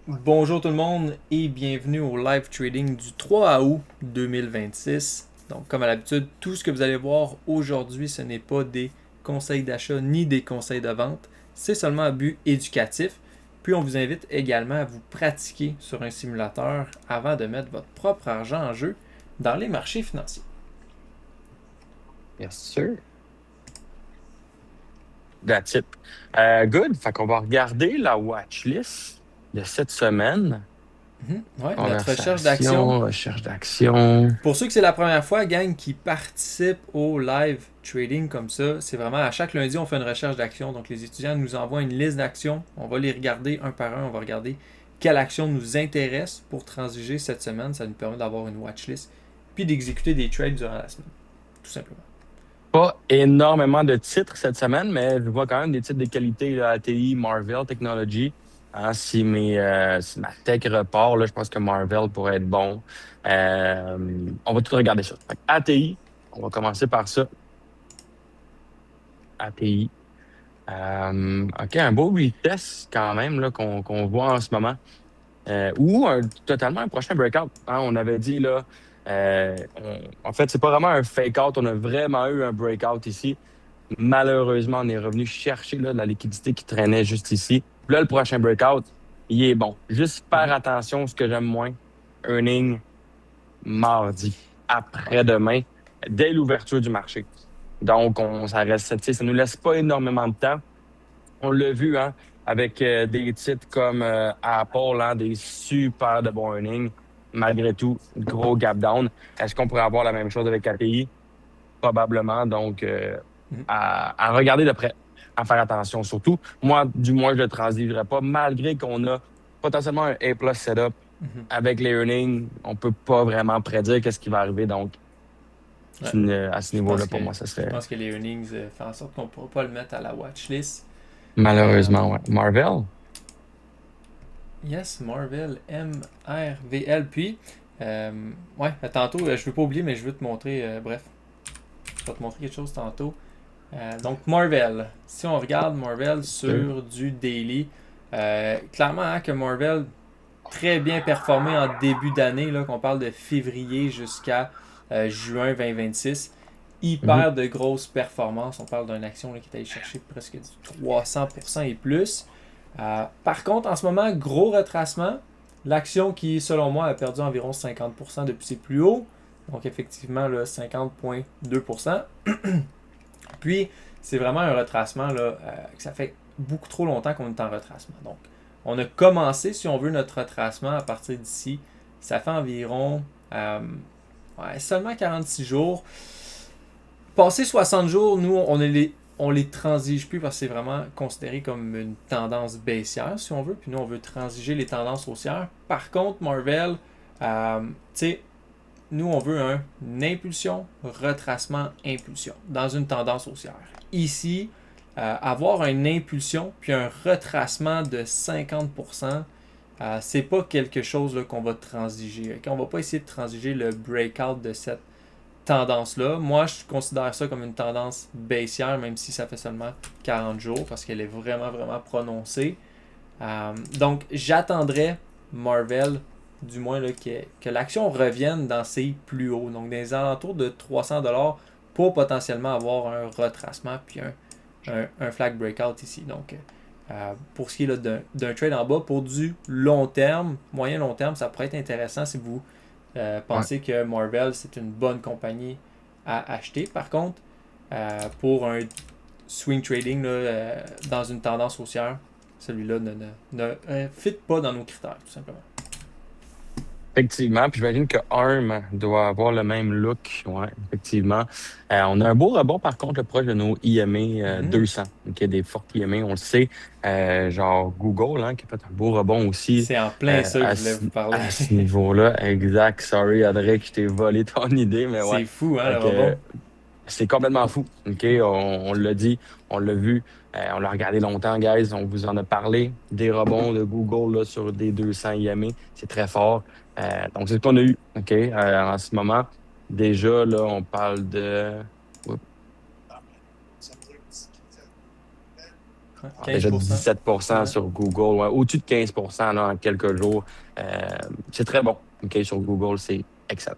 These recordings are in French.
Bonjour tout le monde et bienvenue au live trading du 3 août 2026. Donc comme à l'habitude, tout ce que vous allez voir aujourd'hui, ce n'est pas des conseils d'achat ni des conseils de vente, c'est seulement à but éducatif. Puis on vous invite également à vous pratiquer sur un simulateur avant de mettre votre propre argent en jeu dans les marchés financiers. Yes, sir. That's it. Good. Fait qu'on va regarder la watchlist de cette semaine. Ouais, notre recherche d'action. Conversation, recherche d'action. Pour ceux que c'est la première fois, gang, qui participent au live trading comme ça, c'est vraiment à chaque lundi, on fait une recherche d'actions. Donc, les étudiants nous envoient une liste d'actions. On va les regarder un par un. On va regarder quelle action nous intéresse pour transiger cette semaine. Ça nous permet d'avoir une watchlist puis d'exécuter des trades durant la semaine, tout simplement. Pas énormément de titres cette semaine, mais je vois quand même des titres de qualité, là, ATI, Marvell Technology. Hein, si ma tech repart, là, je pense que Marvell pourrait être bon. On va tout regarder ça. Fait que ATI, on va commencer par ça. ATI. OK, un beau retest quand même là, qu'on voit en ce moment. Totalement un prochain breakout. Hein. On avait dit là, en fait, c'est pas vraiment un fake-out, on a vraiment eu un breakout ici. Malheureusement, on est revenu chercher là, de la liquidité qui traînait juste ici. Puis là, le prochain breakout, il est bon. Juste faire Mhm. attention, ce que j'aime moins, earning mardi, Ouais. après-demain, dès l'ouverture du marché. Donc, ça reste, tu sais, ça nous laisse pas énormément de temps. On l'a vu, hein, avec des titres comme Apple, hein, des super de bons earnings. Malgré tout, gros gap down. Est-ce qu'on pourrait avoir la même chose avec API? Probablement. Donc, Mhm. à regarder de près, à faire attention surtout. Moi, du moins, je ne le transigerai pas, malgré qu'on a potentiellement un A+ setup Mhm. avec les earnings. On ne peut pas vraiment prédire qu'est-ce qui va arriver. Donc, Ouais. à ce Je pense niveau-là, pour que, moi, ça je serait pense que les earnings font en sorte qu'on ne pourra pas le mettre à la watchlist. Euh, malheureusement, ouais. Marvel? Yes, Marvel, MRVL. Puis, ouais, tantôt, je veux pas oublier, mais je veux te montrer, bref, je vais te montrer quelque chose tantôt. Donc, Marvel, si on regarde Marvel Sûr. sur du daily, clairement hein, que Marvel très bien performé en début d'année, là, qu'on parle de février jusqu'à juin 2026. Mhm. Hyper de grosses performances. On parle d'une action là, qui est allée chercher presque du 300% et plus. Par contre, en ce moment, gros retracement. L'action qui, selon moi, a perdu environ 50% depuis ses plus hauts. Donc, effectivement, là, 50,2%. Puis, c'est vraiment un retracement là, que ça fait beaucoup trop longtemps qu'on est en retracement. Donc, on a commencé, si on veut, notre retracement à partir d'ici. Ça fait environ seulement 46 jours. Passé 60 jours, nous, on les transige plus parce que c'est vraiment considéré comme une tendance baissière, si on veut. Puis nous, on veut transiger les tendances haussières. Par contre, Marvel, tu sais, nous, on veut une impulsion, retracement, impulsion dans une tendance haussière. Ici, avoir une impulsion puis un retracement de 50%, c'est pas quelque chose là, qu'on va transiger. Okay? On va pas essayer de transiger le breakout de cette tendance-là. Moi, je considère ça comme une tendance baissière, même si ça fait seulement 40 jours, parce qu'elle est vraiment, vraiment prononcée. Donc, j'attendrai Marvel, du moins, là, que l'action revienne dans ses plus hauts, donc dans les alentours de 300$ pour potentiellement avoir un retracement puis un flag breakout ici. Donc, pour ce qui est d'un trade en bas, pour du long terme, moyen long terme, ça pourrait être intéressant si vous Ouais. pensez que Marvel, c'est une bonne compagnie à acheter. Par contre, pour un swing trading là, dans une tendance haussière, celui-là ne fit pas dans nos critères, tout simplement. Effectivement, puis j'imagine que Arm doit avoir le même look. Ouais, effectivement. On a un beau rebond, par contre, le proche de nos IMA Mhm. 200. OK, des fortes IMA, on le sait. Genre Google, hein, qui a fait un beau rebond aussi C'est en plein ça que je à voulais vous parler. à ce niveau-là. Exact. Sorry, Adrien, que je t'ai volé ton idée, mais ouais. C'est fou, hein, le Fait rebond. que c'est complètement fou. OK, on l'a dit, on l'a vu, on l'a regardé longtemps, guys. On vous en a parlé des rebonds de Google là, sur des 200 IMA. C'est très fort. Donc, c'est ce qu'on a eu. OK, en ce moment, déjà, là, on parle de. Oups. Déjà 15%. 17% Ouais. sur Google, ouais, au-dessus de 15% là, en quelques jours. C'est très bon. OK, sur Google, c'est excellent.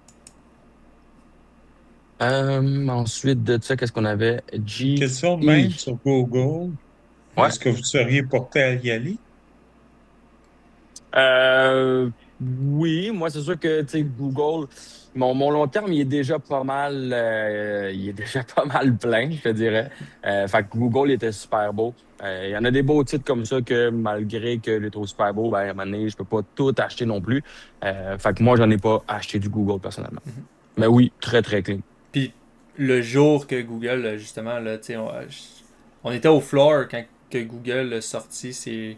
Ensuite de ça, qu'est-ce qu'on avait? Une GE. question de même sur Google. Ouais. Est-ce que vous seriez porté à y aller? Oui, moi, c'est sûr que tu sais, Google, mon long terme, il est déjà pas mal plein, je te dirais. Fait que Google il était super beau. Il y en a des beaux titres comme ça que malgré que les trop super beau, ben, à un moment donné, je peux pas tout acheter non plus. Fait que moi, j'en ai pas acheté du Google personnellement. Mhm. Mais oui, très, très clean. Puis le jour que Google, justement, là, on était au floor quand que Google a sorti ses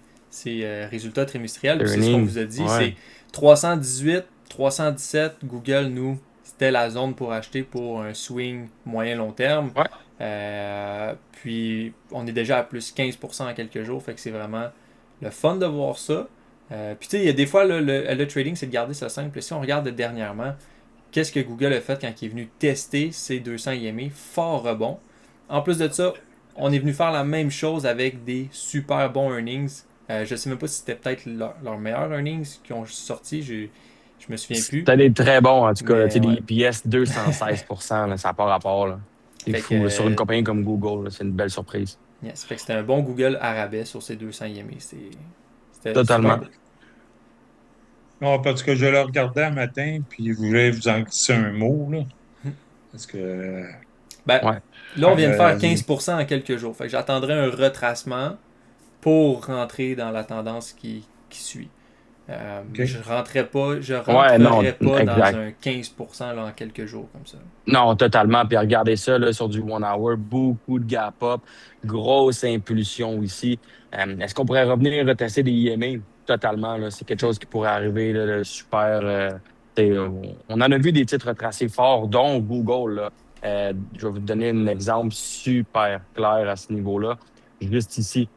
résultats trimestriels. Puis c'est ce qu'on Earning, vous a dit. ouais. C'est 318, 317. Google, nous, c'était la zone pour acheter pour un swing moyen-long terme. Ouais. Puis on est déjà à plus 15% en quelques jours. Fait que c'est vraiment le fun de voir ça. Puis tu sais, il y a des fois, là, le trading, c'est de garder ça simple. Si on regarde dernièrement, qu'est-ce que Google a fait quand il est venu tester ses 200 IME, fort rebond. En plus de ça, on est venu faire la même chose avec des super bons earnings. Je ne sais même pas si c'était peut-être leur meilleur earnings qui ont sorti, je me souviens plus. C'était des très bons, en tout cas. Tu Mais sais, ouais. des EPS 216%, là, ça n'a pas rapport, là. C'est Fait que, fou, là. Sur une compagnie comme Google, là, c'est une belle surprise. yes, fait que c'était un bon Google à rabais sur ces 200 IME. C'était super Totalement. cool. Non, parce que je le regardais un matin, puis je voulais vous en glisser un mot, là. Parce que Ben, Ouais. là, on vient de faire euh, 15% en quelques jours. Fait que j'attendrai un retracement pour rentrer dans la tendance qui suit. OK. Je Ouais, non, rentrerai pas dans exact. un 15% là, en quelques jours comme ça. Non, totalement. Puis regardez ça là, sur du one hour, beaucoup de gap up, grosse impulsion ici. Est-ce qu'on pourrait revenir retester des IMA? Totalement, là. C'est quelque chose qui pourrait arriver, là, super. On en a vu des titres retracés forts, dont Google, là. Je vais vous donner un exemple super clair à ce niveau-là. Juste ici,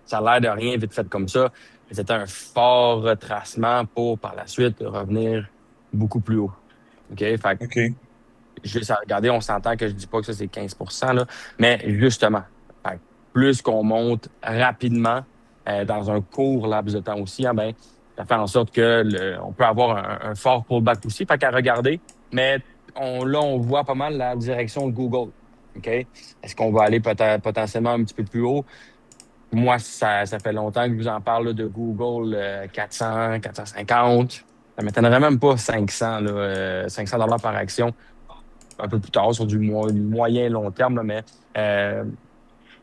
ça a l'air de rien vite fait comme ça. Mais c'était un fort retracement pour par la suite revenir beaucoup plus haut. OK? Fait que OK. juste à regarder, on s'entend que je dis pas que ça c'est 15%, là, mais justement, fait que plus qu'on monte rapidement dans un court laps de temps aussi, hein, ben, ça fait en sorte que on peut avoir un fort pullback aussi. Fait qu'à regarder, mais là, on voit pas mal la direction de Google. OK? Est-ce qu'on va aller potentiellement un petit peu plus haut? Moi, ça fait longtemps que je vous en parle là, de Google 400, 450. Ça m'étonnerait même pas 500, là, $500 par action un peu plus tard sur du moyen long terme, là, mais euh,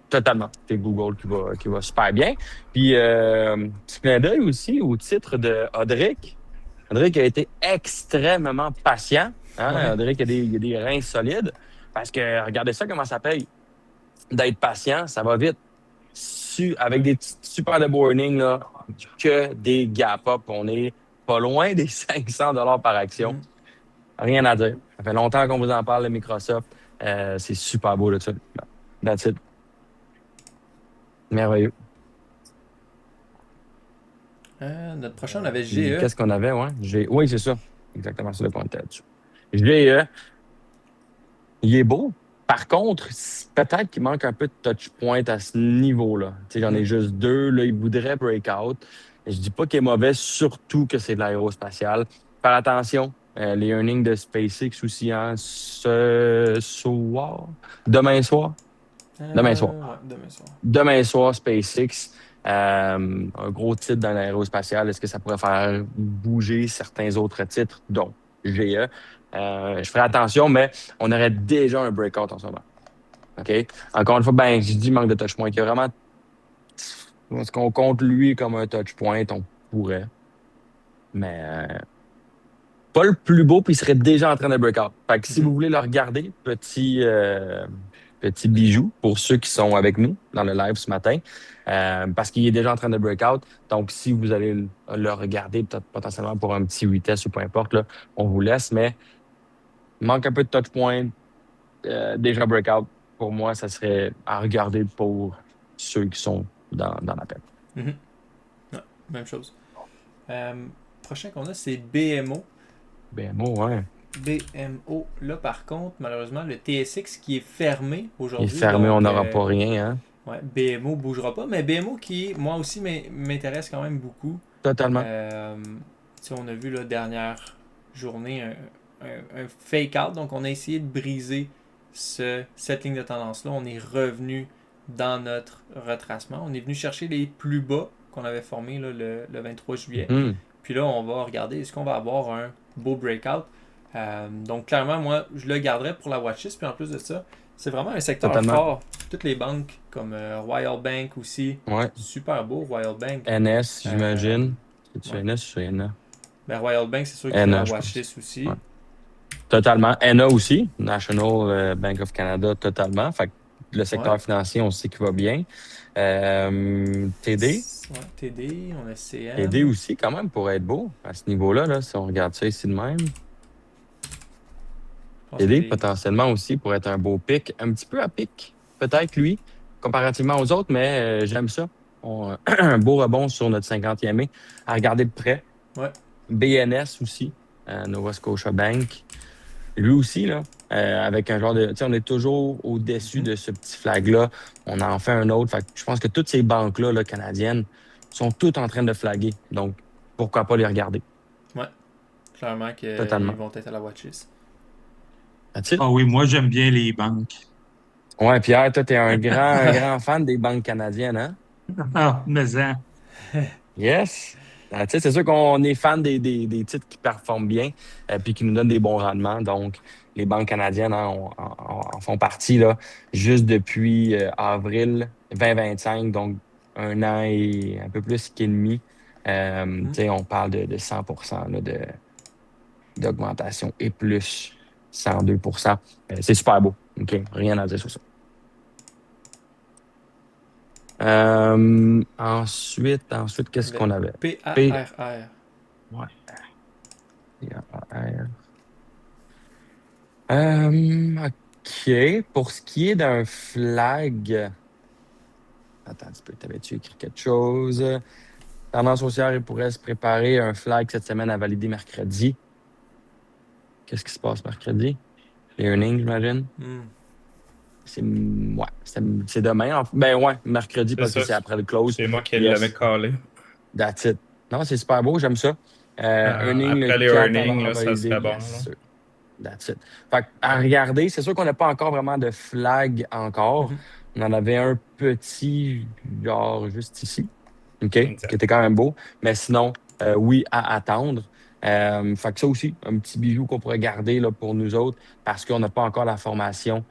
totalement. C'est Google qui va super bien. Puis, petit clin d'œil aussi au titre de Audric. Audric a été extrêmement patient. Hein? Ouais. Audric il a des reins solides parce que regardez ça, comment ça paye. D'être patient, ça va vite. Avec des super de warning, là, que des gap up. On est pas loin des $500 par action. Mhm. Rien à dire. Ça fait longtemps qu'on vous en parle de Microsoft. C'est super beau, là, ça. That's it. Merveilleux. Notre prochain, on avait Puis, GE. qu'est-ce qu'on avait, ouais? Oui, c'est ça. Exactement, c'est le point de tête. GE, il est beau. Par contre, peut-être qu'il manque un peu de touch point à ce niveau-là. Tu sais, j'en ai juste deux. Là, il voudrait breakout. Je dis pas qu'il est mauvais, surtout que c'est de l'aérospatial. Faire attention. Les earnings de SpaceX aussi, hein, ce soir. Demain soir. Demain soir. Ouais, demain soir. Demain soir, SpaceX, un gros titre dans l'aérospatial. Est-ce que ça pourrait faire bouger certains autres titres, dont GE? Je ferai attention, mais on aurait déjà un breakout en ce moment. OK? Encore une fois, ben, je dis manque de touch point. Il y a vraiment. Est-ce qu'on compte lui comme un touch point? On pourrait. Mais pas le plus beau, puis il serait déjà en train de breakout. Fait que si vous voulez le regarder, petit bijou pour ceux qui sont avec nous dans le live ce matin, parce qu'il est déjà en train de breakout. Donc, si vous allez le regarder, peut-être potentiellement pour un petit retest ou peu importe, là, on vous laisse, mais il manque un peu de touch point, déjà breakout. Pour moi, ça serait à regarder pour ceux qui sont dans la peine. Mhm. Ouais, même chose. Prochain qu'on a, c'est BMO. Ben, bon, ouais. BMO. Là, par contre, malheureusement, le TSX qui est fermé Il est aujourd'hui. fermé, Donc, on n'aura pas rien, hein? Ouais, BMO bougera pas, mais BMO qui, moi aussi, m'intéresse quand même beaucoup. Totalement. On a vu la dernière journée un fake out, donc on a essayé de briser cette ligne de tendance-là. On est revenu dans notre retracement. On est venu chercher les plus bas qu'on avait formés là, le 23 juillet. Mhm. Puis là, on va regarder, est-ce qu'on va avoir un beau breakout? Donc clairement, moi, je le garderais pour la watchlist. Puis en plus de ça, c'est vraiment un secteur Totalement. fort. Toutes les banques, comme Royal Bank aussi, Ouais. super beau, Royal Bank. NS, j'imagine. C'est-tu Ouais. NS ou c'est NA? Ben, Royal Bank, c'est sûr qu'il faut NA, la je pense. watchlist aussi. Ouais. Totalement. NA aussi, National Bank of Canada, totalement. Fait que le secteur Ouais. financier, on sait qu'il va bien. TD. Ouais, TD, on a CM. TD aussi, quand même, pour être beau à ce niveau-là, là, si on regarde ça ici de même. Je pense TD, que les- potentiellement aussi, pour être un beau pic. Un petit peu à pic, peut-être, lui, comparativement aux autres, mais j'aime ça. Un beau rebond sur notre 50e à regarder de près. Ouais. BNS aussi, Nova Scotia Bank. Lui aussi, là, avec un genre de. Tu sais, on est toujours au-dessus de ce petit flag-là. On en fait un autre. Fait que je pense que toutes ces banques-là, là, canadiennes, sont toutes en train de flaguer. Donc, pourquoi pas les regarder? Ouais. Clairement qu'ils Totalement. vont être à la watchlist. That's it. Ah oui, moi, j'aime bien les banques. Ouais, Pierre, toi, t'es un grand fan des banques canadiennes, hein? Ah, mais hein. Yes. That's it. C'est sûr qu'on est fan des titres qui performent bien puis qui nous donnent des bons rendements. Donc, les banques canadiennes hein, en font partie là, juste depuis avril 2025, donc un an et un peu plus qu'et demi. Tu sais, on parle de 100% là, d'augmentation et plus 102%. C'est super beau. OK? Rien à dire sur ça. Ensuite, qu'est-ce qu'on avait? PARR. Ouais. PAR. OK. Pour ce qui est d'un flag. Attends un petit peu, t'avais-tu écrit quelque chose? Tendance haussière, il pourrait se préparer un flag cette semaine à valider mercredi. Qu'est-ce qui se passe mercredi? Les earnings, j'imagine. C'est demain. Ben ouais, mercredi parce que c'est après le close. C'est moi qui Yes. l'avais collé. That's it. Non, c'est super beau, j'aime ça. Earning Après le les 4 earnings, là, ça validé, serait bon. yes, Là. sir. That's it. Fait à regarder, c'est sûr qu'on n'a pas encore vraiment de flag encore. On en avait un petit, genre juste ici, OK, qui Exact. était quand même beau. Mais sinon, oui, à attendre. Fait que ça aussi, un petit bijou qu'on pourrait garder là, pour nous autres parce qu'on n'a pas encore la formation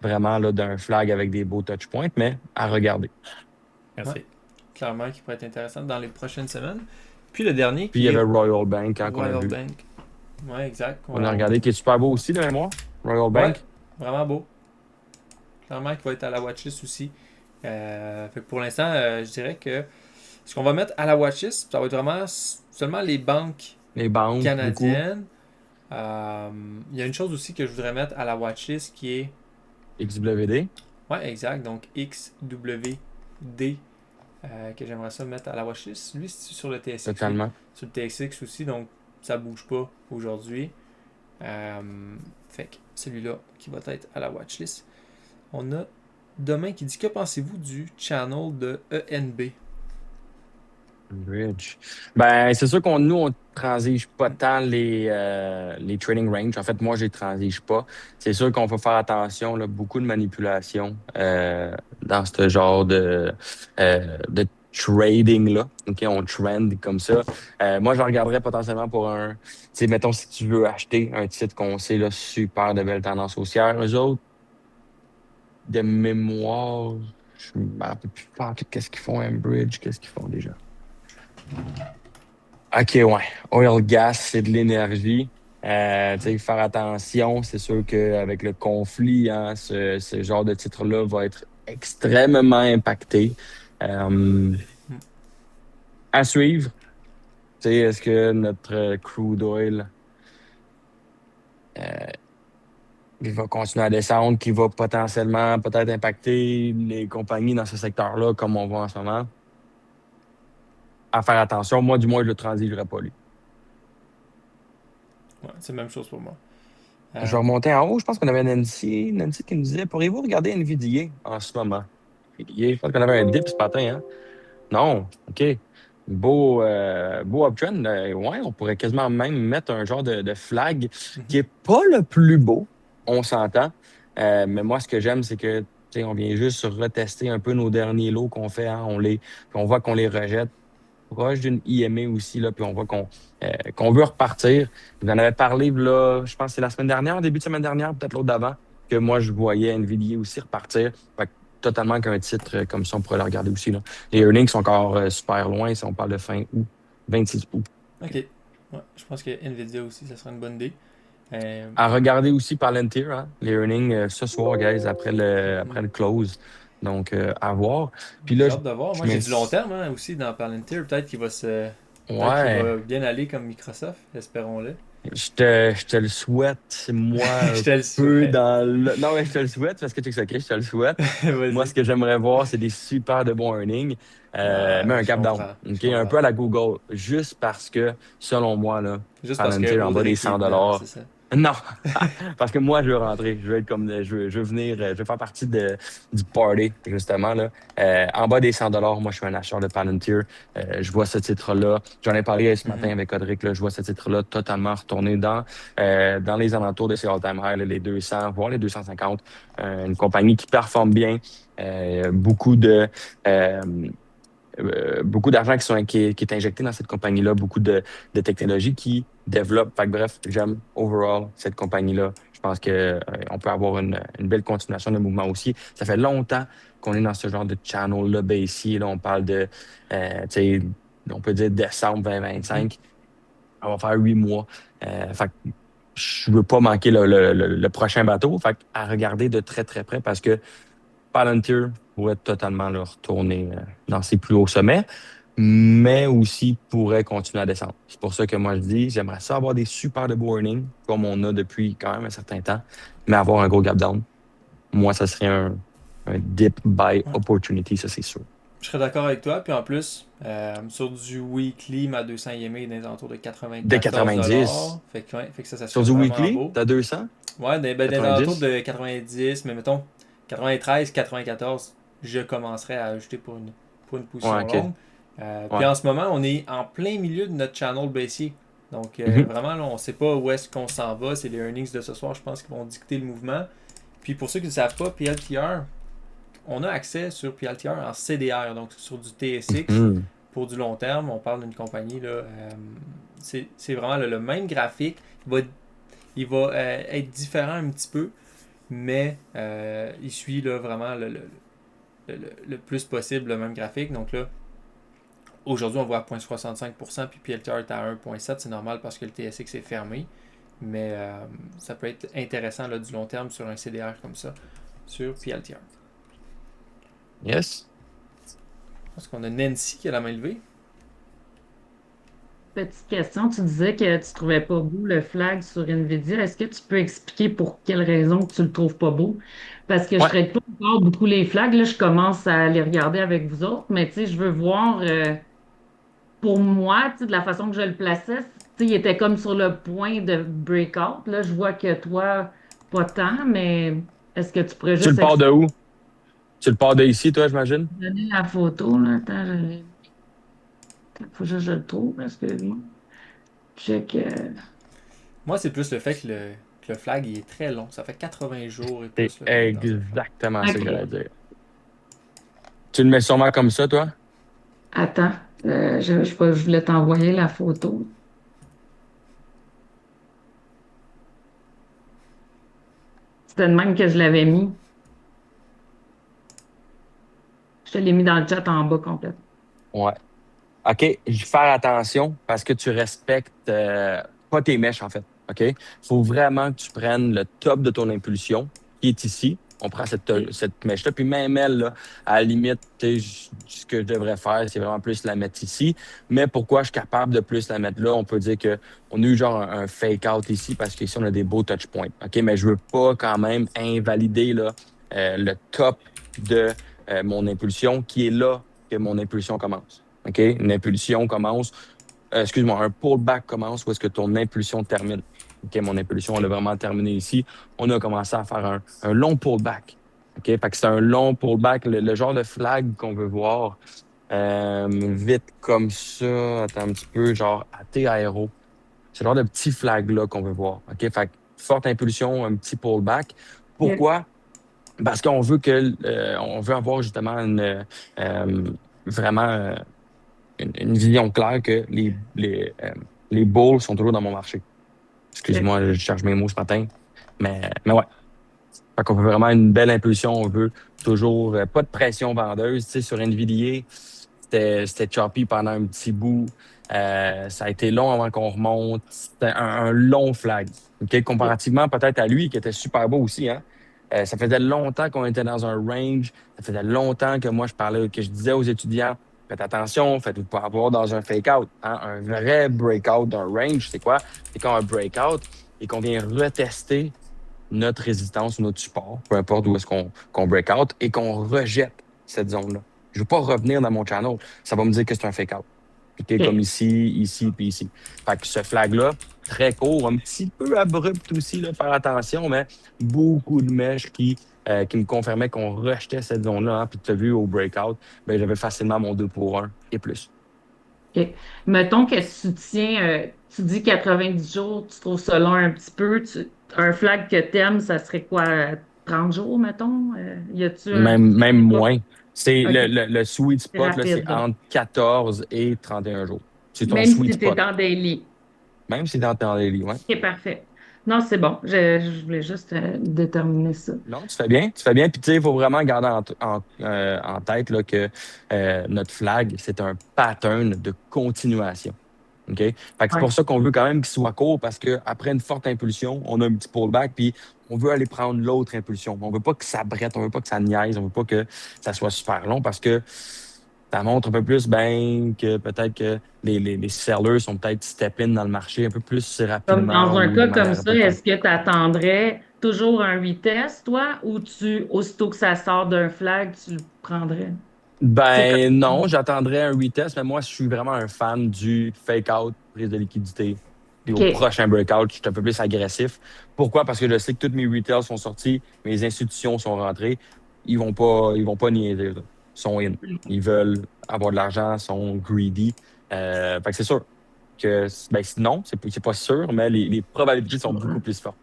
vraiment là, d'un flag avec des beaux touch points, mais à regarder. Merci. Ouais. Clairement, qui pourrait être intéressant dans les prochaines semaines. Puis le dernier Puis il qui y avait est Royal Bank hein, qu'on a Royal vu. Bank. Ouais, exact. On a regardé qui est super beau aussi de mémoire. Royal Bank. Ouais, vraiment beau. Clairement, qui va être à la watchlist aussi. Fait que pour l'instant, je dirais que ce qu'on va mettre à la watchlist, ça va être vraiment seulement les banques Les banques, canadiennes. Il y a une chose aussi que je voudrais mettre à la watchlist qui est. beaucoup. XWD. Ouais, exact. Donc XWD. Que j'aimerais ça mettre à la watchlist. Lui, c'est sur le TSX. Totalement. Sur le TSX aussi, donc ça bouge pas aujourd'hui. Fait que celui-là qui va être à la watchlist. On a demain qui dit que pensez-vous du channel de ENB? Bridge. Ben, c'est sûr qu'on nous, on transige pas tant les trading range. En fait, moi, je les transige pas. C'est sûr qu'on va faire attention, là, beaucoup de manipulation dans ce genre de trading-là. OK, on trend comme ça. Moi, je regarderais potentiellement pour un. Tu sais, mettons, si tu veux acheter un titre qu'on sait, là, super de belles tendances haussières. Eux autres, de mémoire, je me rappelle plus pas qu'est-ce qu'ils font, Bridge, qu'est-ce qu'ils font déjà? OK, ouais. Oil gas, c'est de l'énergie. Tu sais, faire attention, c'est sûr qu'avec le conflit, hein, ce genre de titre-là va être extrêmement impacté. À suivre. Tu sais, est-ce que notre crude oil il va continuer à descendre, qui va potentiellement peut-être impacter les compagnies dans ce secteur-là, comme on voit en ce moment? À faire attention. Moi, du moins, je ne le transigerai pas, lui. Ouais, c'est la même chose pour moi. Je vais remonter en haut. Je pense qu'on avait Nancy qui nous disait pourriez-vous regarder NVIDIA en ce moment? Je pense qu'on avait un dip ce matin, hein? Non, OK. Beau uptrend. Ouais, on pourrait quasiment même mettre un genre de flag Mhm. qui est pas le plus beau, on s'entend. Mais moi, ce que j'aime, c'est que tu sais, on vient juste retester un peu nos derniers lots qu'on fait. Hein, puis on voit qu'on les rejette proche d'une IMA aussi, là, puis on voit qu'on veut repartir. Vous en avez parlé, là, je pense que c'est la semaine dernière, début de semaine dernière, peut-être l'autre d'avant, que moi, je voyais Nvidia aussi repartir. Fait que totalement qu'un titre comme ça, on pourrait le regarder aussi. Là. Les earnings sont encore super loin, si on parle de fin août, 26 août. Ok. Ouais, je pense que Nvidia aussi, ça serait une bonne idée. Euh, À regarder aussi Palantir, hein, les earnings ce soir, guys, après mhm. le close. Donc, à voir. Puis là, J'ai hâte de voir. Moi, je j'ai mets... du long terme hein, aussi dans Palantir. Peut-être qu'il Ouais, va bien aller comme Microsoft, espérons-le. je te le souhaite, moi, Je un te le peu souhaite. dans le... Non, mais je te le souhaite parce que tu sais que je te le souhaite. Moi, Vas-y. ce que j'aimerais voir, c'est des super de bons earnings, mais Ouais, un je cap down. comprends. Je OK? Un comprends. peu à la Google, juste parce que, selon moi, là, Juste parce que Palantir en bas des Audrey qui est 100 dedans, c'est ça. Non, parce que moi, je veux rentrer. Je veux être comme, je veux venir, je veux faire partie du party, justement, là. En bas des 100 moi, je suis un acheteur de Palantir. Je vois ce titre-là. J'en ai parlé ce matin Mhm. avec Audric, là. Je vois ce titre-là totalement retourner dans les alentours de ses all-time highs, là, les 200, voire les 250. Une compagnie qui performe bien. Euh, beaucoup de, euh, beaucoup d'argent qui est injecté dans cette compagnie-là, beaucoup de technologies qui développent. Fait que bref, j'aime overall cette compagnie-là. Je pense que on peut avoir une belle continuation de mouvement aussi. Ça fait longtemps qu'on est dans ce genre de channel-là baissier. Là, on parle de, tu sais, on peut dire décembre Mhm. 2025. On va faire 8 mois. Fait que je veux pas manquer le prochain bateau. Fait que à regarder de très, très près parce que Palantir pourrait totalement le retourner dans ses plus hauts sommets, mais aussi pourrait continuer à descendre. C'est pour ça que moi je dis, j'aimerais ça avoir des super de beaux earnings, comme on a depuis quand même un certain temps, mais avoir un gros gap down. Moi, ça serait un dip buy Ouais. opportunity, ça c'est sûr. Je serais d'accord avec toi. Puis en plus, sur du weekly, ma 200 EMA est dans les alentours de De 94 90. Fait que, ouais, fait que ça Sur serait du vraiment weekly, beau. t'as 200, Ouais, dans les alentours 90. de 90, mais mettons 93, 94, je commencerais à ajouter pour une Ouais, position OK. longue. Puis Ouais. en ce moment, on est en plein milieu de notre channel baissier. Donc Mhm. vraiment, là, on ne sait pas où est-ce qu'on s'en va. C'est les earnings de ce soir, je pense, qui vont dicter le mouvement. Puis pour ceux qui ne savent pas, PLTR, on a accès sur PLTR en CDR, donc sur du TSX Mhm. pour du long terme. On parle d'une compagnie, là, c'est vraiment le même graphique. Il va être différent un petit peu, mais il suit là, vraiment le plus possible le même graphique. Donc là, aujourd'hui, on voit à 0,65%, puis PLTR est à 1,7%. C'est normal parce que le TSX est fermé. Mais ça peut être intéressant là, du long terme sur un CDR comme ça, sur PLTR. Yes. Je pense qu'on a Nancy qui a la main levée. Petite question, tu disais que tu trouvais pas beau le flag sur Nvidia. Est-ce que tu peux expliquer pour quelle raison que tu le trouves pas beau? Parce que je Ouais. traite pas encore beaucoup les flags. Là, je commence à les regarder avec vous autres, mais tu sais, je veux voir pour moi, tu sais, de la façon que je le plaçais, tu sais, il était comme sur le point de breakout. Là, je vois que toi, pas tant, mais est-ce que tu pourrais Tu le juste pars de où? Tu le pars de ici, toi, j'imagine? donner la photo, là? Attends, faut juste que je le trouve, excuse-moi. Check. Moi, c'est plus le fait que le flag il est très long. Ça fait 80 jours et C'est plus là, qu'on est dans un flag. exactement ça que j'allais OK. dire. Tu le mets sûrement comme ça, toi? Attends, je voulais t'envoyer la photo. C'était de même que je l'avais mis. Je te l'ai mis dans le chat en bas complètement. Ouais. OK, je vais faire attention parce que tu respectes pas tes mèches, en fait. OK? Il faut vraiment que tu prennes le top de ton impulsion qui est ici. On prend OK. cette mèche-là. Puis même elle, là, à la limite, tu sais, ce que je devrais faire, c'est vraiment plus la mettre ici. Mais pourquoi je suis capable de plus la mettre là? On peut dire que on a eu genre un fake-out ici parce qu'ici, on a des beaux touch points. OK? Mais je veux pas quand même invalider là, le top de mon impulsion qui est là que mon impulsion commence. OK? Une impulsion commence, excuse-moi, un pullback commence où est-ce que ton impulsion termine. OK? Mon impulsion, elle a vraiment terminé ici. On a commencé à faire un long pullback. OK? Fait que c'est un long pullback, le genre de flag qu'on veut voir. Vite comme ça, attends un petit peu, genre AT aéro. C'est le genre de petit flag-là qu'on veut voir. OK? Fait que forte impulsion, un petit pullback. Ok. Pourquoi? Parce qu'on veut on veut avoir justement vraiment une vision claire que les bulls sont toujours dans mon marché. Ok. Excuse-moi, je cherche mes mots ce matin. Mais ouais. Fait qu'on veut vraiment une belle impulsion. On veut toujours pas de pression vendeuse. Tu sais, sur NVIDIA, c'était choppy pendant un petit bout. Ça a été long avant qu'on remonte. C'était un long flag. OK? Comparativement peut-être à lui, qui était super beau aussi, hein? Ça faisait longtemps qu'on était dans un range. Ça faisait longtemps que moi, que je disais aux étudiants, faites attention, faites-vous pas avoir dans un fake-out. Hein? Un vrai breakout d'un range, c'est quoi? C'est quand un breakout et qu'on vient retester notre résistance ou notre support, peu importe où est-ce qu'on break out, et qu'on rejette cette zone-là. Je ne veux pas revenir dans mon channel. Ça va me dire que c'est un fake-out. OK, comme Ok. ici, ici, puis ici. Fait que ce flag-là, très court, un petit peu abrupt aussi, là, faire attention, mais beaucoup de mèches qui me confirmaient qu'on rejetait cette zone-là. Hein, puis tu as vu au breakout, ben, j'avais facilement mon 2 pour 1 et plus. Ok. Mettons que tu tiens, tu dis 90 jours, tu trouves ça long un petit peu. Un flag que t'aimes, ça serait quoi? 30 jours, mettons? Y a-tu un. Même moins. C'est Ok, le sweet c'est spot, là, c'est rapide, là. entre 14 et 31 jours. C'est ton Même sweet si tu es spot. en daily. Même si dans ton daily, ouais. Ok, parfait. Non, c'est bon. Je voulais juste déterminer ça. Non, tu fais bien. Tu fais bien. Puis, tu sais, il faut vraiment garder en tête là, que notre flag, c'est un pattern de continuation. OK? Fait que c'est Ouais. pour ça qu'on veut quand même qu'il soit court parce qu'après une forte impulsion, on a un petit pullback, puis on veut aller prendre l'autre impulsion. On veut pas que ça brette, on veut pas que ça niaise, on veut pas que ça soit super long parce que ça montre un peu plus ben que peut-être que les sellers sont peut-être step in dans le marché un peu plus Comme dans rapidement un ou de cas comme manière un ça, peu plus. est-ce que tu attendrais toujours un vitesse, toi, ou aussitôt que ça sort d'un flag, tu le prendrais? C'est Ben comme. non, j'attendrais un retest, mais moi, je suis vraiment un fan du fake-out, prise de liquidité. Puis au OK. prochain breakout, je suis un peu plus agressif. Pourquoi? Parce que je sais que tous mes retails sont sortis, mes institutions sont rentrées. Ils vont pas niaiser, là. Ils sont in. Ils veulent avoir de l'argent, ils sont greedy. Fait que c'est sûr que, ben non, c'est pas sûr, mais les probabilités sont beaucoup plus fortes.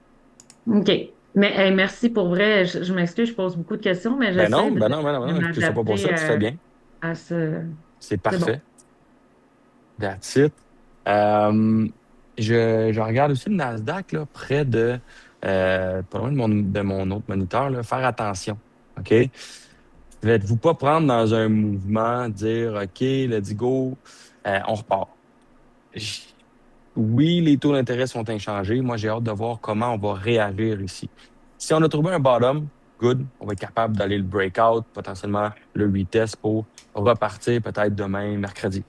OK. Mais hey, merci pour vrai. Je m'excuse, je pose beaucoup de questions, mais Ben j'essaie non, de, ben non, ben non, de ben non, que ce soit pas pour m'adapter ça, tu fais bien. à ce. C'est C'est bon. parfait. That's it. Euh, je regarde aussi le Nasdaq là, près de pas loin de mon autre moniteur. Là, faire attention. OK? Ne vous pas prendre dans un mouvement, dire OK, let's go, on repart. J- Oui, les taux d'intérêt sont inchangés. Moi, j'ai hâte de voir comment on va réagir ici. Si on a trouvé un bottom, good, on va être capable d'aller le breakout, potentiellement le retest pour repartir peut-être demain, mercredi.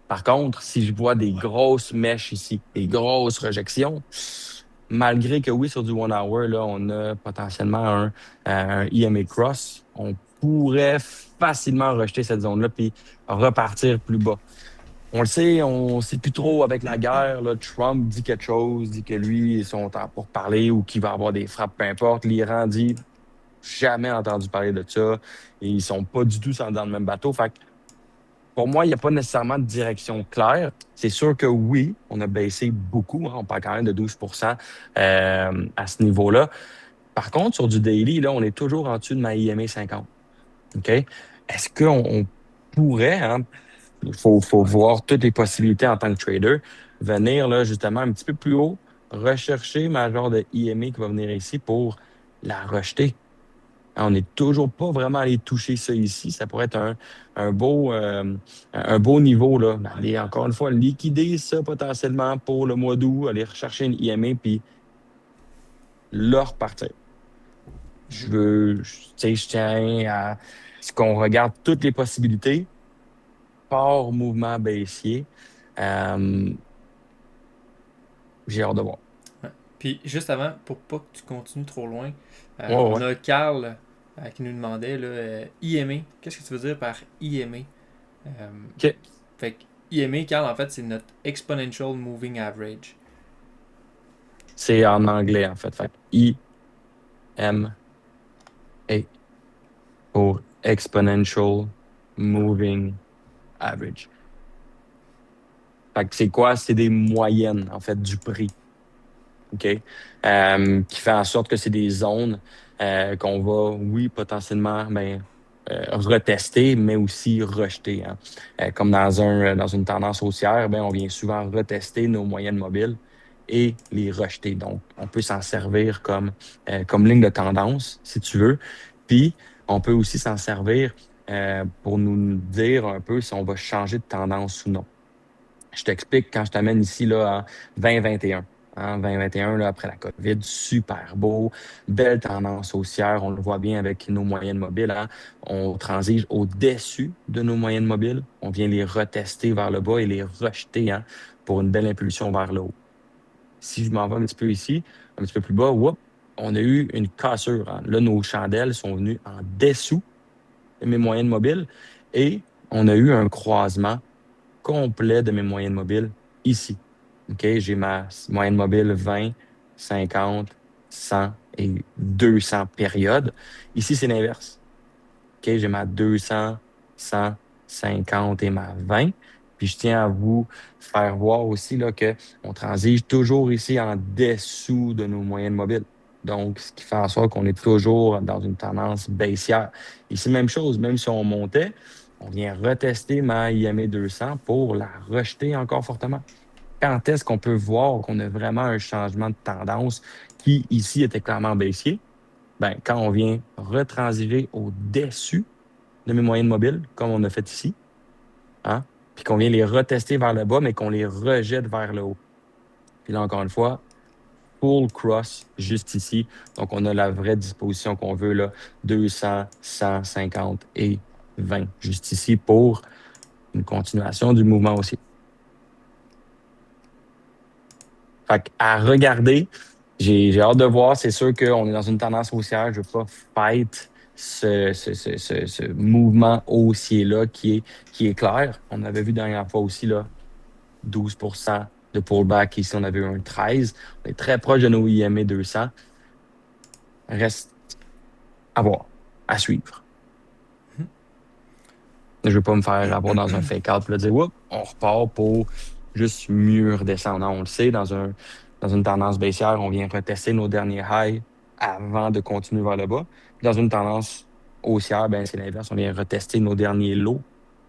Par contre, si je vois des grosses mèches ici, des grosses rejections, malgré que oui, sur du one hour, là, on a potentiellement un EMA cross, on pourrait facilement rejeter cette zone-là puis repartir plus bas. On le sait, on sait plus trop avec la guerre. Là, Trump dit quelque chose, dit que lui, ils sont en pour parler ou qu'il va avoir des frappes, peu importe. L'Iran dit jamais entendu parler de ça. Et ils sont pas du tout dans le même bateau. Fait que pour moi, il n'y a pas nécessairement de direction claire. C'est sûr que oui, on a baissé beaucoup. Hein, on parle quand même de 12 à ce niveau-là. Par contre, sur du daily, là, on est toujours en dessous de ma IMA 50. OK? Est-ce qu'on pourrait, hein, faut voir toutes les possibilités en tant que trader, venir là, justement un petit peu plus haut, rechercher ma genre de IMA qui va venir ici pour la rejeter? On n'est toujours pas vraiment allé toucher ça ici. Ça pourrait être un beau niveau, là. Aller, encore une fois, liquider ça potentiellement pour le mois d'août, aller rechercher une IMA, puis là, repartir. Mhm. Tu sais, je tiens à ce qu'on regarde toutes les possibilités, par mouvement baissier. Euh, j'ai hâte de voir. Ouais. Puis juste avant, pour pas que tu continues trop loin, Ouais, on ouais. a Carl qui nous demandait là, IMA. Qu'est-ce que tu veux dire par IMA? Euh, OK. fait que IMA, Carl, en fait, c'est notre Exponential Moving Average. C'est en anglais, en fait. Fait I-M-A. A pour Exponential Moving Average. Fait que c'est quoi? C'est des moyennes, en fait, du prix. OK? Qui fait en sorte que c'est des zones qu'on va, oui, potentiellement retester, mais aussi rejeter, hein. Comme dans une tendance haussière, ben, on vient souvent retester nos moyennes mobiles et les rejeter. Donc, on peut s'en servir comme ligne de tendance, si tu veux. Puis, on peut aussi s'en servir pour nous dire un peu si on va changer de tendance ou non. Je t'explique quand je t'amène ici là, en 2021. Hein, 2021, là, après la COVID, super beau, belle tendance haussière. On le voit bien avec nos moyennes mobiles. Hein. On transige au-dessus de nos moyennes mobiles. On vient les retester vers le bas et les rejeter, hein, pour une belle impulsion vers le haut. Si je m'en vais un petit peu ici, un petit peu plus bas, whoop, on a eu une cassure. Hein. Là, nos chandelles sont venues en dessous de mes moyennes mobiles et on a eu un croisement complet de mes moyennes mobiles ici. OK? J'ai ma moyenne mobile 20, 50, 100 et 200 périodes. Ici, c'est l'inverse. OK? J'ai ma 200, 100, 50 et ma 20. Puis je tiens à vous faire voir aussi là, qu'on transige toujours ici en dessous de nos moyennes mobiles. Donc, ce qui fait en sorte qu'on est toujours dans une tendance baissière. Ici, même chose, même si on montait, on vient retester ma IME 200 pour la rejeter encore fortement. Quand est-ce qu'on peut voir qu'on a vraiment un changement de tendance qui, ici, était clairement baissier? Ben, quand on vient retransiger au-dessus de mes moyennes mobiles, comme on a fait ici, hein, puis qu'on vient les retester vers le bas, mais qu'on les rejette vers le haut. Puis là, encore une fois, full cross juste ici. Donc, on a la vraie disposition qu'on veut, là, 200, 150 et 20 juste ici pour une continuation du mouvement aussi. Fait à regarder, j'ai hâte de voir. C'est sûr qu'on est dans une tendance haussière. Je ne veux pas fight ce mouvement haussier-là qui est clair. On avait vu dernière fois aussi là, 12% de pullback. Ici, on avait eu un 13. On est très proche de nos IME 200. Reste à voir, à suivre. Je ne veux pas me faire avoir dans un fake-out et dire, oups, on repart pour juste mieux redescendre. Non, on le sait, dans une tendance baissière, on vient retester nos derniers highs avant de continuer vers le bas. Dans une tendance haussière, ben, c'est l'inverse. On vient retester nos derniers lows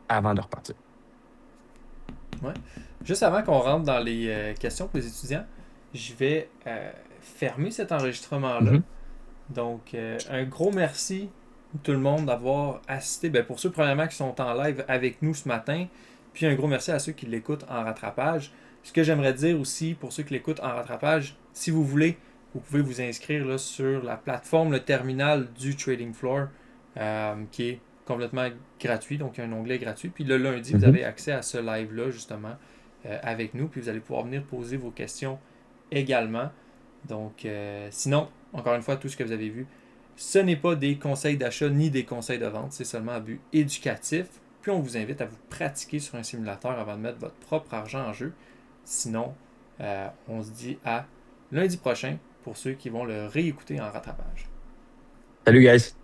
avant de repartir. Ouais. Juste avant qu'on rentre dans les questions pour les étudiants, je vais fermer cet enregistrement-là. Mhm. Donc, un gros merci tout le monde d'avoir assisté. Ben, pour ceux, premièrement, qui sont en live avec nous ce matin, puis un gros merci à ceux qui l'écoutent en rattrapage. Ce que j'aimerais dire aussi, pour ceux qui l'écoutent en rattrapage, si vous voulez, vous pouvez vous inscrire là, sur la plateforme, le terminal du Trading Floor, qui est complètement gratuit. Donc, il y a un onglet gratuit. Puis le lundi, vous avez accès à ce live-là, justement, avec nous. Puis vous allez pouvoir venir poser vos questions également. Donc, sinon, encore une fois, tout ce que vous avez vu, ce n'est pas des conseils d'achat ni des conseils de vente, c'est seulement un but éducatif. Puis on vous invite à vous pratiquer sur un simulateur avant de mettre votre propre argent en jeu. Sinon, on se dit à lundi prochain pour ceux qui vont le réécouter en rattrapage. Salut, guys!